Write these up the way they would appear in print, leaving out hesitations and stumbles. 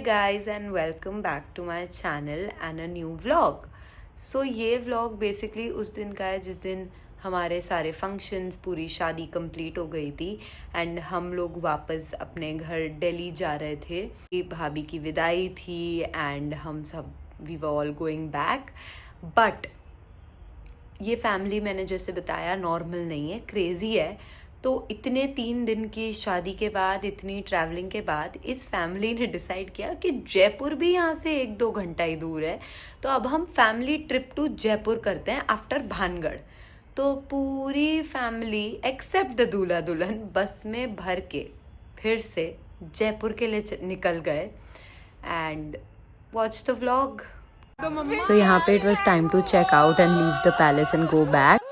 guys and welcome back to my channel and a new vlog. So ये vlog basically उस दिन का है जिस दिन हमारे सारे functions पूरी शादी complete हो गई थी and हम लोग वापस अपने घर दिल्ली जा रहे थे। भाभी की विदाई थी and हम सब we were all going back but ये फैमिली मैंने जैसे बताया नॉर्मल नहीं है, क्रेज़ी है। तो इतने 3 दिन की शादी के बाद, इतनी ट्रैवलिंग के बाद इस फैमिली ने डिसाइड किया कि जयपुर भी यहाँ से 1-2 घंटा ही दूर है, तो अब हम फैमिली ट्रिप टू जयपुर करते हैं आफ्टर भानगढ़। तो पूरी फैमिली एक्सेप्ट द दूल्हा दुल्हन बस में भर के फिर से जयपुर के लिए निकल गए and watch the vlog. So यहाँ पे it was time to check out and leave the palace and go back.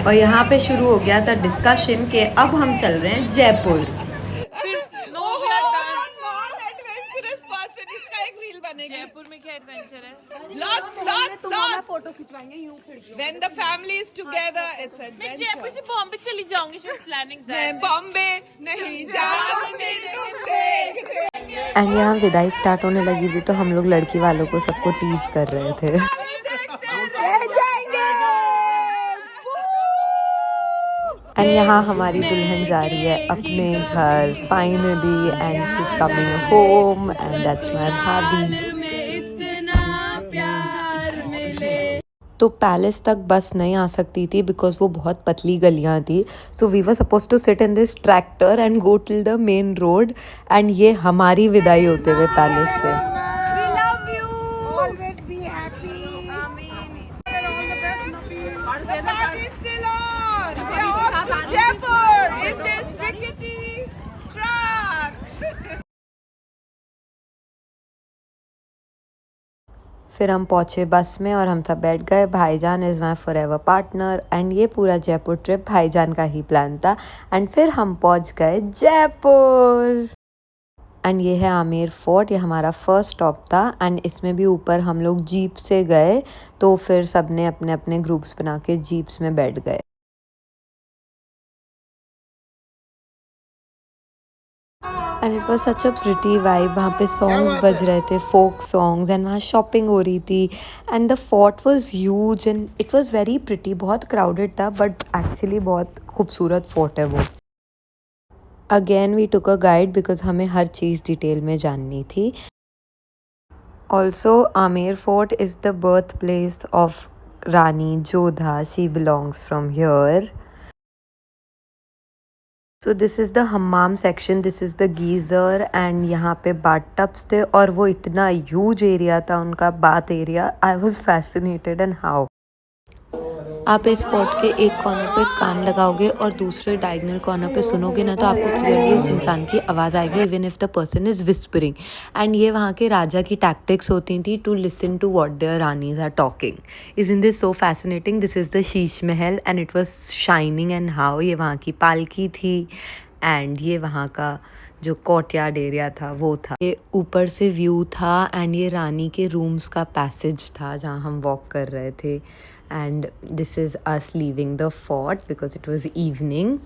और यहाँ पे शुरू हो गया था डिस्कशन के अब हम चल रहे हैं जयपुर। जयपुर में क्या एडवेंचर है? तुम्हारा फोटो खिंचवाएंगे यूं खिड़की। When the family is together, it's मैं adventure. जयपुर से बॉम्बे चली जाऊंगी। शी इज प्लानिंग मैं दैट। बॉम्बे नहीं जाऊंगी तुमसे। एंड यहाँ विदाई स्टार्ट होने लगी थी तो हम लोग लड़की वालों को सबको टीज कर रहे थे। एंड यहाँ हमारी दुल्हन जा रही है अपने घर finally and she is coming home and that's my भाभी। तो पैलेस तक बस नहीं आ सकती थी बिकॉज वो बहुत पतली गलियां थी। So we were suppose to sit in this tractor and go till the main road and ये हमारी विदाई होते हुए पैलेस से। फिर हम पहुँचे बस में और हम सब बैठ गए। भाईजान is my forever partner and ये पूरा जयपुर ट्रिप भाईजान का ही प्लान था। एंड फिर हम पहुँच गए जयपुर एंड ये है आमेर फोर्ट। ये हमारा फर्स्ट स्टॉप था एंड इसमें भी ऊपर हम लोग जीप से गए तो फिर सब ने अपने अपने ग्रुप्स बना के जीप्स में बैठ गए। And it was such a pretty vibe. वहाँ पे सॉन्ग्स बज रहे थे, फोक सॉन्ग्स, एंड वहाँ शॉपिंग हो रही थी and the fort was huge and it was very pretty. बहुत क्राउडेड था बट एक्चुअली बहुत खूबसूरत फोर्ट है वो। Again we took a guide because हमें हर चीज़ डिटेल में जाननी थी। Also Amer fort is the birth place of Rani Jodha. She belongs from here. So this is the hammam section, this is the geyser and यहाँ पे बाथ टब्स थे और वो इतना ह्यूज एरिया था उनका bath area. I was fascinated and how आप इस फोर्ट के एक कॉर्नर पे कान लगाओगे और दूसरे डायगोनल कॉर्नर पे सुनोगे ना तो आपको क्लियरली उस इंसान की आवाज़ आएगी even if the person is whispering. And ये वहाँ के राजा की टैक्टिक्स होती थी to listen to what their ranis are talking. Isn't this so fascinating? This is the Sheesh Mahal and it was shining and how ये वहाँ की पालकी थी एंड ये वहाँ का जो कोर्टयार्ड एरिया था वो था। ये ऊपर से व्यू था एंड ये रानी के रूम्स का पैसेज था जहाँ हम वॉक कर रहे थे and this is us leaving the fort because it was evening.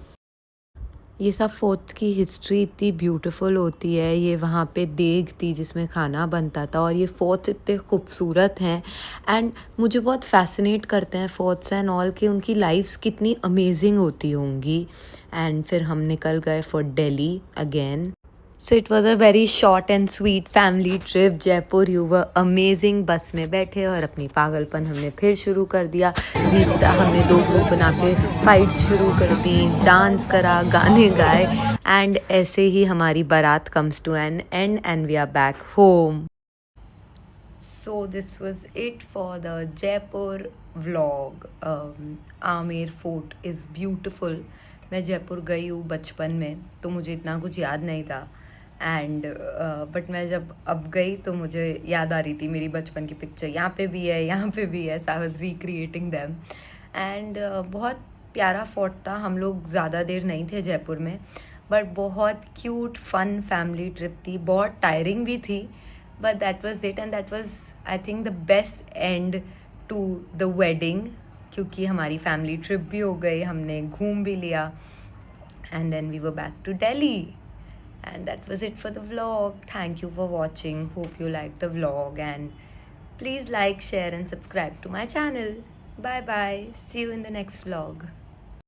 ये सब फोर्ट्स की हिस्ट्री इतनी ब्यूटीफुल होती है। ये वहाँ पे देग थी जिसमें खाना बनता था और ये फोर्ट्स इतने खूबसूरत हैं एंड मुझे बहुत फैसिनेट करते हैं फोर्ट्स एंड ऑल कि उनकी लाइफ्स कितनी अमेजिंग होती होंगी। एंड फिर हम निकल गए for Delhi again. So it was a very short and sweet family trip Jaipur. You were amazing. बस में बैठे और अपनी पागलपन हमने फिर शुरू कर दिया। हमने 2 ग्रुप बना के फाइट शुरू कर दी, डांस करा, गाने गाए एंड ऐसे ही हमारी बारात comes to an end and we are back home. So this was it for the Jaipur vlog. Amer fort is beautiful. मैं जयपुर गई हूँ बचपन में तो मुझे इतना कुछ याद नहीं था एंड बट मैं जब अब गई तो मुझे याद आ रही थी मेरी बचपन की पिक्चर। यहाँ पे भी है, यहाँ पे भी है। So I was recreating them and बहुत प्यारा फोर्ट था. हम लोग ज़्यादा देर नहीं थे जयपुर में, बट बहुत क्यूट फन फैमिली ट्रिप थी. बहुत टायरिंग भी थी, but that was it, and that was I think the best end to the wedding, क्योंकि हमारी फैमिली ट्रिप भी हो गई, हमने घूम भी लिया, and then we were back to Delhi. And that was it for the vlog. Thank you for watching. Hope you liked the vlog, and please like, share and subscribe to my channel. Bye bye. See you in the next vlog.